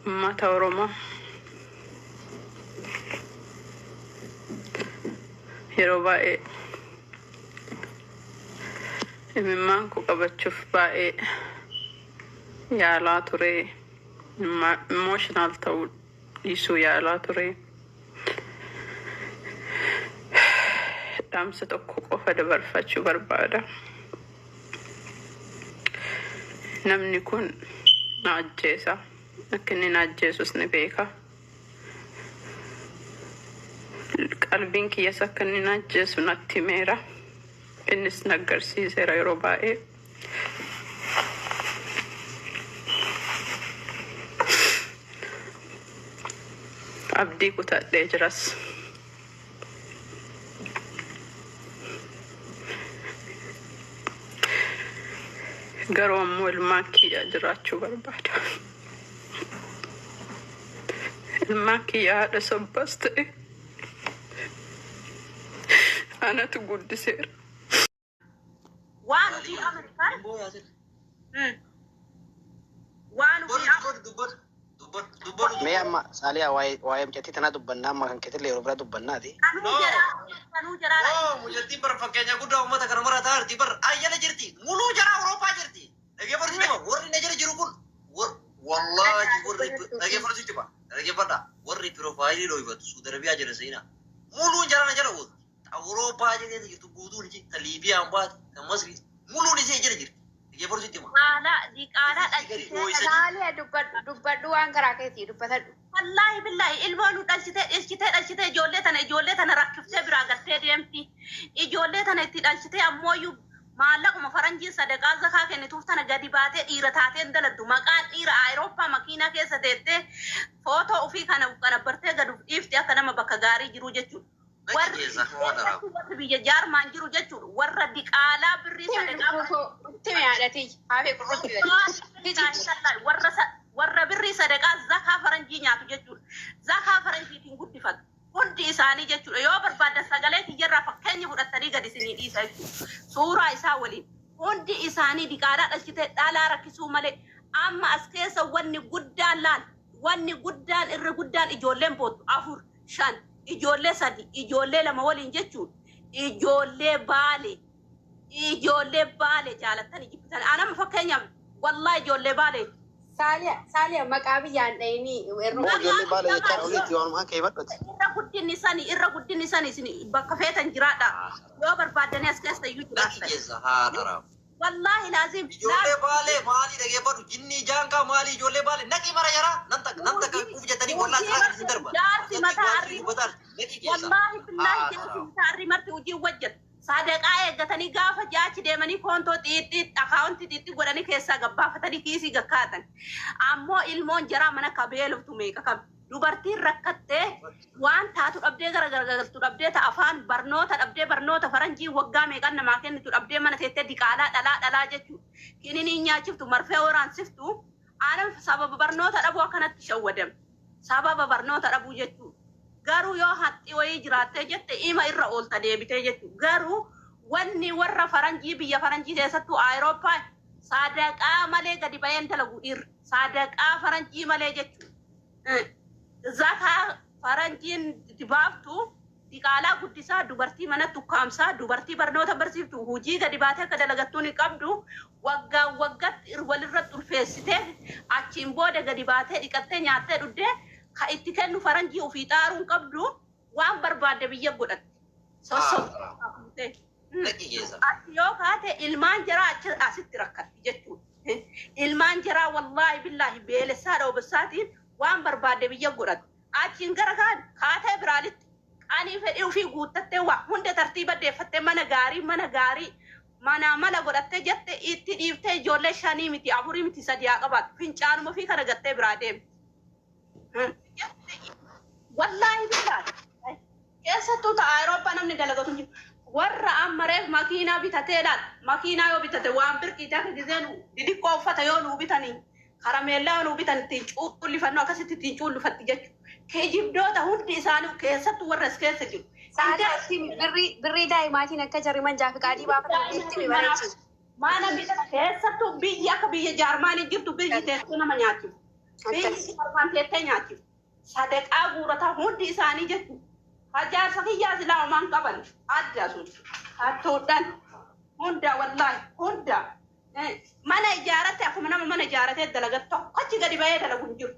Mata Oromoo yeroo baay'ee imimmaan ku qabachuuf baay'ee yaalaa ture. Emotional ta'uu dhiisuu yaalaa ture. Dhaamsa tokko qofa dabarfachuu barbaada. Namni kun na ajjeesa. Akka inni na ajjeesus ni beeka. Qalbiin kiyyas akka inni na ajjeesu natti himeera. Innis na agarsiiseera yeroo baay'ee. Abdii kutadhee jiras. Garuu ammoo ilmaan kiyya jiraachuu barbaada. Ilmaan kiyya haadha sobbaas ta'e anatu guddiseera. Waan fi Amerikaan waan Mee amma Saaliyaa waa'ee micatti tana dubbannaa amma kan keetillee yeroo biraa dubbannaati. kanuu jiraadha. Mujatti bar fakkeenya guddaa uummata kana marataa jirti bar ayyala jirti muluu jara Awurooppaa jirti. Dhaggeeffattu warri na jala jiru kun wallaahi warri dhaggeeffatu ba dhaggeeffadha warri piroofaayilii dhooyifatu Suudi Arabiyaa jira seenaa muluu jara na jala oolu Awurooppaa jirti jirtu guutuun ji ta Liibiyaan baate ta Masri muluun isee jala jirti. Diqaalaa Saaliyaa dubbadhu waan garaa keetii dubbatadhu. Wallaahi billahi ilmoon dhalchitee ijoollee tana rakkiftee biraa galtee deemti. Ijoollee tana itti dhalchitee ammooyyuu maallaquma faranjiin sadaqaa zakaa kennituuf tana gadi baatee dhiira taateen daladdu. Maqaan dhiira Awurooppaa makiinaa keessa teettee footoo ofii kana bartee gad dhiifti akka nama bakka gaarii jiru jechuudha. Warri biyya jaarmaan jiru jechuudha. Warra diqaalaa birrii warra birrii sadaqaa zakaa faranjii nyaatu jechuudha. Zakaa faranjiitiin guddifatu. Hundi isaanii jechuudha. Yoo barbaadan sagalee kiyyarraa fakkeenya fudhattanii gad isinii dhiisa jechuudha. Suuraa isaa waliin. Hundi isaanii diqaalaa dhalchitee dhalaa rakkisuu malee amma as keessa wanni guddaan laal. Wanni guddaan irra guddaan ijoolleen boottu 4 5 ijoollee 3 ijoollee 2 waliin jechuudha. Ijoollee baale jaalattanii jibbitan. Anama fakkeenyaaf wallahi ijoollee baale. Saaliyaa maqaa biyyaan dhayinii Ijoollee baala jechaan oliitti waan maan ka'e badhate. irra guddinni sanii isin bakka feetan jiraadha. Yoo barbaadanii as keessa iyyuu jiraatan. Wallahi laazim. Ijoollee baalee maali dhaggeeffatu jinni jaankaa maali ijoollee baalee naqi mara jara namta kan kuuf jettanii wallaahi siraa kan darba. Jaarsi mataa arrii. Wallahi billahi jaarsi mataa arrii marti hojii wajjat. Sadaqaa eeggatanii gaafa jaachi deemanii koontoo xiixxii akaawuntii xiixxii godhanii keessaa gabbaafatanii kiisii gakkaatan. Ammoo ilmoon jaraa mana kabeeluftu meeqa qabu. Dubartiin rakkattee waan taatu dhabdee garagaltu dhabdee ta afaan barnoota dhabdee barnoota faranjii waggaa meeqan namaa kennitu dhabdee mana teettee diqaalaa dhalaa jechuudha. Kiniin nyaachiftu marfee waraansiftu aanan sababa barnoota dhabuu akkanatti shawwadam. Sababa barnoota dhabuu jechuudha. Garuu yoo haxxii wayii jiraattee jette ima irra oolta deebitee jechuudha. Garuu wanni warra faranjii biyya faranjii keessattuu Awurooppaa sadaqaa malee gadi bayeen dalagu dhiirri. Sadaqaa faranjii malee jechuudha. Zakaa faranjiin dibaaftu diqaalaa guddisaa dubartii mana tukkaamsaa dubartii barnoota barsiiftu hojii gadi baatee akka dalagattuun hin qabdu waggaatti walirratti ulfeessitee achiin booda gadi baatee dhiqattee nyaattee dhuddee ka itti kennu faranjii ofii xaaruun qabdu waan barbaadde biyya godhatti. Yoo kaate ilmaan jaraa asitti rakkatti jechuudha. Ilmaan jaraa wallaahi billaahi beelessaa dhoobessaatiin waan barbaadde biyya godhatu. Achiin gara kaatee biraalitti qaanii fedhii ofii guuttattee waa hunda tartiiba deeffattee mana gaarii mala godhattee jette itti dhiiftee ijoollee 5 miti 4 miti 3 qabaatu. Fincaanuma ofii kana gattee biraa deemti. Wallahi billahi. Keessattuu ta'a Awurooppaa namni dalagatu jiru. Warra amma reef makiinaa bitatee laal. Makiinaa yoo bitate waan birqiitii akka gizeen didiqqoo uffata yoo nuu bitanii. Karameellaa nuu bitan ittiin cuullifannoo akkasitti ittiin cuullifatti jechuudha. Geejjibdoota hundi isaanii keessattuu warra as keessa jiru. Birrii daa'imaatiin akka jarri manjaa fi qaadii baafatan itti ni bareechisu. Maana keessattuu biyya akka biyya Jaarmaanii jirtu biyyi teessoo nama nyaachisu. Biyyi barbaanteettee nyaachif. Sadaqaa guurataa hundi isaanii jettu. Hajaarsa kiyyaa silaa homaan qaban adda sun. Hattuudhaan hunda wallaahi hunda. Mana ijaarate akkuma nama mana ijaarate dalagat tokkochi gadi ba'ee dalagu hin jiru.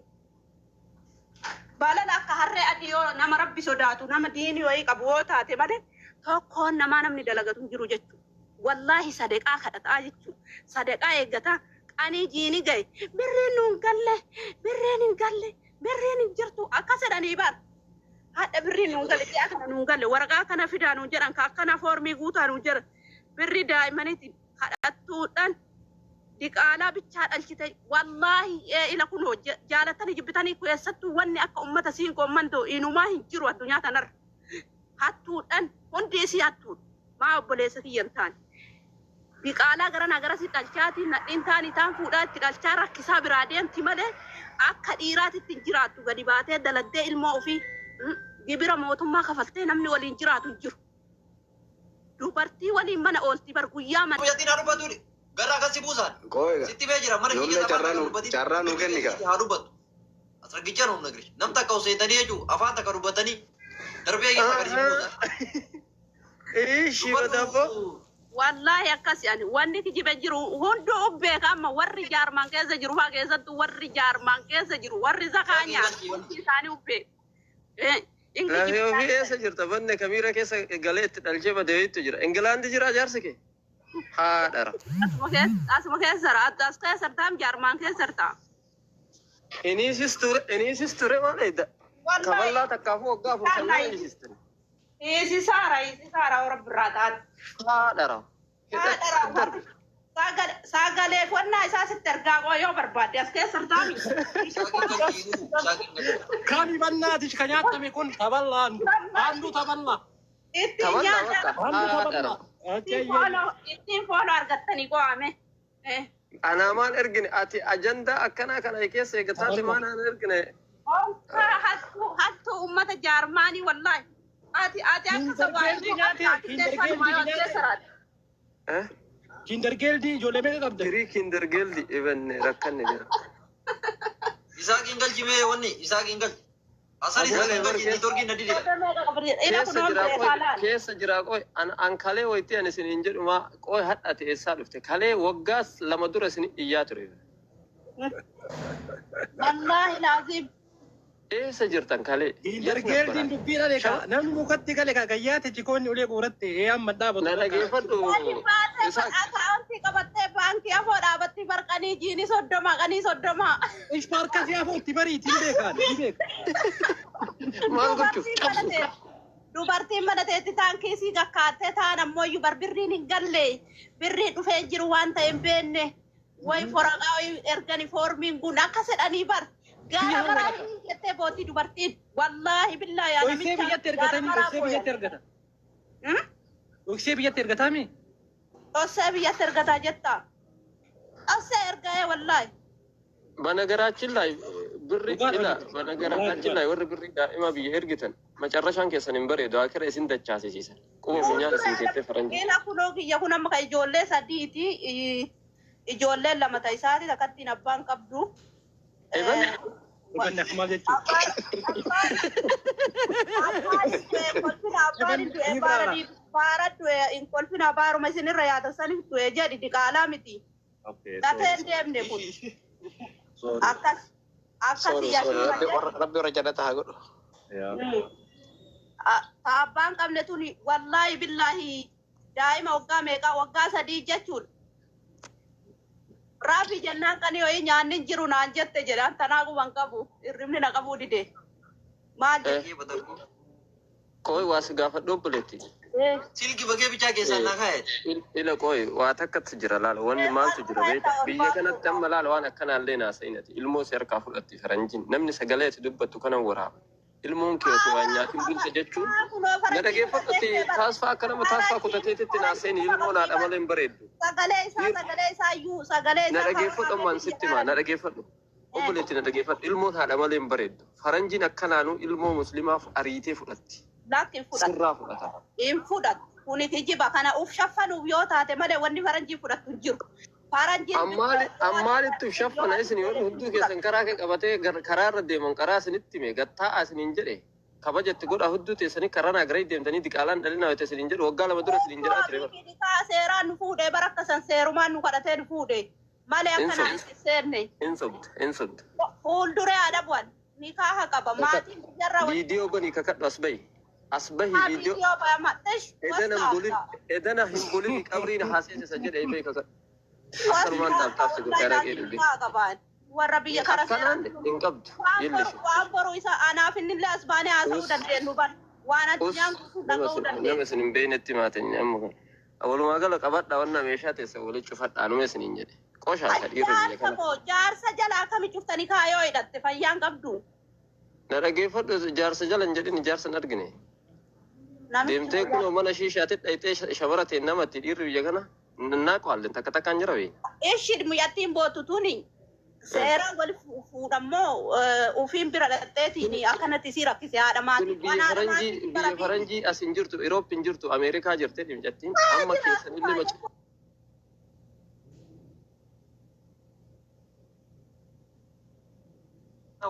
Balala akka harree adii yoo nama rabbi sodaatu nama diinii wayii qabu yoo taate malee tokkoon namaa namni dalagatu hin jiru jechuudha. Wallaahi sadaqaa kadhataa jechuudha. Sadaqaa eeggataa qanii jiini gahe birriin nuun galle birriin hin galle birriin hin jirtu akka sedhanii baar. Hadha birriin nuun galle dhiyaa kana nuun galle waraqaa kana fidaa nuun jedhan akkana foormii guutaa nuun jedhan birri daa'imaniitiin kadhattuudhaan diqaalaa bichaa dhalchite wallaahi ila kunoo jaalatanii jibbitanii keessattuu wanni akka ummata siin qommantoo inumaa hin jiru addunyaa tanarra. Hattuudhaan hundi isii hattuudha. Maa obboleessa kiyyan taane. Diqaalaa garanaa garasi dhalchaatiin nadhiin taanii taan fuudhaa itti dhalchaa rakkisaa biraa deemti malee akka dhiiraatitti hin jiraattu gadi baatee daladdee ilmoo ofii gibira mootummaa kafaltee namni waliin jiraatu hin jiru. Dubartii waliin mana ooltii bar guyyaa mana. Guyyaatti naa dubbatuudha. Garaa akkasii buusaan. Sitti bee jira mana kiyya carraa nuu kenni gaa. Haa dubbatu. Asirgichaa nuuf nagri. Nam takka useetanii jechuun afaan takka dubbatanii darbee ayyaa agarsiisu buusan. Ishi badaboo. Wallahi akkasi ani wanni kijibe jiru hunduu beeka amma warri jaarmaan keessa jiru faa keessattuu warri jaarmaan keessa jiru warri zakaa nyaatu hundi isaanii ubbeeku. Lafee ofii eessa jirta banne kamiira keessa galee itti dhalchee badeeyitu jira. Ingilaandi jira jaarsi kee? Haadhara. Asuma keessa jira as keessa jirtaam jaarmaan keessa jirta. Iniisis ture maal edda? Kaballaa takkaafuu waggaa furtamii iniisis ture. Isi saara warra biraa taate. Haadhara. Sagalee fonnaa isaa sitti ergaa qoyoo barbaadde as keessa jirtaami. Kami bannaati ka nyaatame kun taballaan haandu taballa. Ittiin nyaata. Ittiin fooloo argattanii qo'ame. Anaamaan ergine ati ajandaa akkanaa kana keessa eeggataati maanaan ergine. Hattuu uummata jaarmaanii wallaahi. Ati akka sabaa Kindergeldi ijoollee meeqa qabda? Firii kindergeldi ibenne rakkanne jira. Isaa kingalchi mee wanni isaa kingalchi. Asal isaa kingalchi ni torgi nadi dira. Keessa jira qoy an kalee wayitti ani isin hin jedhuma qoy hadhate eessaa dhufte kalee waggaas lama dura isin iyyaa ture. Wallaahi laazim. Eessa jirtan kalee? Kindergeldiin dubbiidha leeka namni mukatti gale ka gayyaate jikoonni ulee guuratte amma dhaabatu. Na dhageeffadhu. Akaawuntii qabattee baankii afoo dhaabatti barqanii jiini soddoma. Ishpaarka si afoo itti bariitiin beekaan ni beeka. Maal gochuu? Dubartiin madateetti taankii sii gakkaattee taan ammoo barbirriin hin galle birrii dhufee jiru waan ta'e hin beenne wayi foraqaa wayi ergani foormiin kun akka sedhanii bar. Gaara baraanii jettee bootii dubartiin wallaahi billaa yaa namicha. Oksee biyyatti ergatanii oksee biyyatti ergata. Oksee biyyatti ergataami? Oksee biyyatti ergataa jetta. Oksee erga'ee wallaahi. በነገራችን ላይ ብር ይላ በነገራችን ላይ ወር ብር ዳኢማ ብዬ እርግተን መጨረሻን ከሰንን በሬ ዳከረ ሲን ደቻ ሲሲሰ ቁሙኛ ሲንቴ ፈረንጅ ሌላ ኩሎ የኩነም ከጆሌ ሰዲቲ ኢጆሌ ለመታይሳቲ ተከቲን አባን ቀብዱ ኤበን Ubannak maal jechuudha. Kolfina baaruma isinirra yaadasanis du'e jedhi diqaalaa miti. Dafee deemne kun. Akkasi Rabbi warra jannata haa godhu. Abbaan qabne tuni wallaahi billaahi daa'ima waggaa 3 jechuudha. Raafi jennaan kan yoo nyaanni jiru naan jette jedhan tanaa guban qabu irrimni na qabu dide. Maal jedhe? Koi waas gaafadhu buletti. Silki bagee bichaa keessaa naa kaa'e. Ila koi waa takkatti jira laala wanni maaltu jira beekta biyya kanatti amma laala waan akkanaallee naasa'inati ilmoo si harkaa fudhatti faranjiin namni sagalee itti dubbattu kanan waraaba. Ilmoon kee osoo waan nyaatiin bulcha jechuun na dhageeffadhutti taasifaa akka nama taasifaa kutateetitti naasa'in ilmoon haadha malee hin bareeddu. Sagalee isaa iyyuu sagalee isaa. Na dhageeffadhu ammaan sitti maa na dhageeffadhu. Obboleetti na dhageeffadhu ilmoon haadha malee hin bareeddu. Faranjiin akkanaanuu ilmoo muslimaaf ariitee fudhatti. Lakki fudhatu. Sirraa fudhata. Hin fudhatu. Kuni kijiba kana uf shaffanuuf yoo taate malee wanni faranjii fudhattu hin jiru. Ammaalittu shaffana isin yoo hudduu keessan karaa kee qabatee karaa irra deeman karaa isinitti mee gattaa isiniin jedhe kabajatti godha hudduu teessanii karaa naagaraa deemtanii diqaalaan dhalina wayita isiniin jedhu waggaa lama dura isiniin jedhaa ture bara. Seeraan nu fuudhee bara akkasan seerumaan nu kadhatee nu fuudhee malee akkanaa itti seenne. Hin sobdu. Fuulduree haadha bu'an ni kaaha qaba maatiin jarra waliin. Viidiyoo godhii kakadhu as bahi. Asbahi video edana himbulini qabriin haasisa jedhe ibee kaka sarman taaf sigara keedhi warra biyya kara hin qabdu yellish waan boru isa anaaf inni lasbaane haasa'uu dandeenyu ban waan addunyaan dhaquu dandeenyu nama isin beeynetti maatin amma walumaa gala qabadha wanna meeshaa teessa walitti cufadha anuma isiniin jedhe qoshaa sadhiirra biyya kana jaarsa jala akkami cuftanii kaayoo hidhatte fayyaan qabdu na dhageeffadhu jaarsa jala hin jedhin jaarsa hin argine deemtee kun mana shiishaatti dhayitee shamarate namatti dhiirri biyya kana naaqo hallen takka takkaan jira bee. Ishid muyyattiin bootu tuni seera wal fuudhammoo ufiin bira dhaqxeetiin akkanatti si rakkise haadha maatii. Biyya faranjii as hin jirtu Iroopp hin jirtu Ameerikaa jirtee dhimjattiin amma keessan illee macha.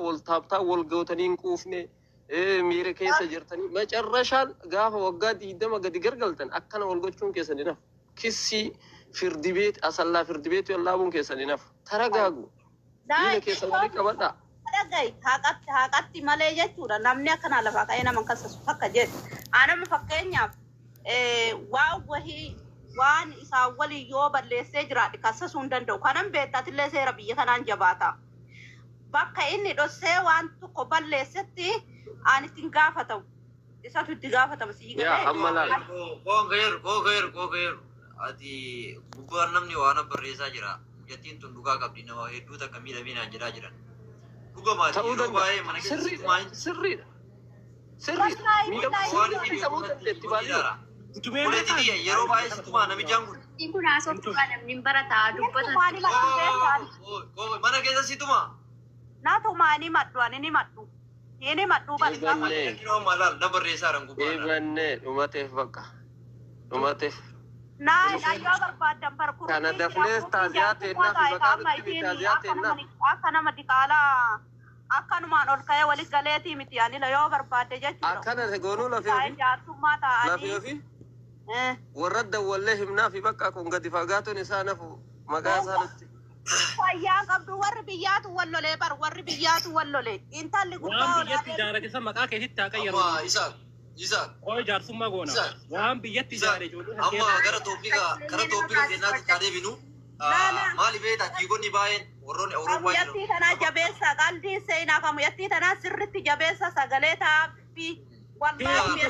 Wal taaptaa wal gootanii hin quufne. Miira keessa jirtanii macarrashaan gaafa waggaa 20 gadi gargaltan akkana wal gochuun keessan dinaf kissi firdibeet asallaa firdibeet wallaabuun keessan dinaf taragaagu diina keessa walii qabadha. Dhagayi haqatti malee jechuudha namni akkana lafaa ka'ee nama kassasu akka jedhu anama fakkeenyaaf waan wahii waan isaa walii yoo balleessee jiraate kassasuu hin danda'u kanan beektatillee seera biyya kanaan jabaata bakka inni dhossee waan tokko balleessetti ani tin gaafatamu isatu itti gaafatamu si galee yaa ammalal koo ati gubbaan namni waan barreessaa jira jattiin tun dhugaa qabdi nama hedduu takka miidhaminaan jedhaa jiran dhuga maatii yeroo baay'ee mana keessatti sirriidha waan itti baadiyyaadha yeroo baay'ee situmaa namichaan kun kun haasoftuudha namni barataa dubbatan mana keessa situmaa naatuma ni maddu ani ni maddu ini maddu Ibanne malal na barreessaran gubbaa Ibanne dhumateef bakka dhumateef naa yoo barbaadan barkuru kana dafnees taaziyaa teennaa fi maqaanutti taaziyaa teennaa akka nama diqaalaa akkanumaan ol ka'ee walis galeetii miti anila yoo barbaadde jechuudha akkana goonuu lafee jaarsummaa ta'anii lafee warra dawwallee himnaa fi bakka kun gadi fagaatuun isaa nafu maqaa isaanitti fayyaa qabdu warri biyyaatu wallolee bar warri biyyaatu wallolee intalli waan biyyatti ijaarate isa maqaa keessitti haa qayyaru isa jaarsummaa goona waan biyyatti ijaare amma gara Itoophiyaa keenyaatti kan deebinu maali beektaa dhiigonni baay'een warroonni Awurooppaa jiran muyyattii tanaa jabeessa qalbii seenaa kan muyyattii tanaa sirritti jabeessa sagalee taa'aa fi wallaahi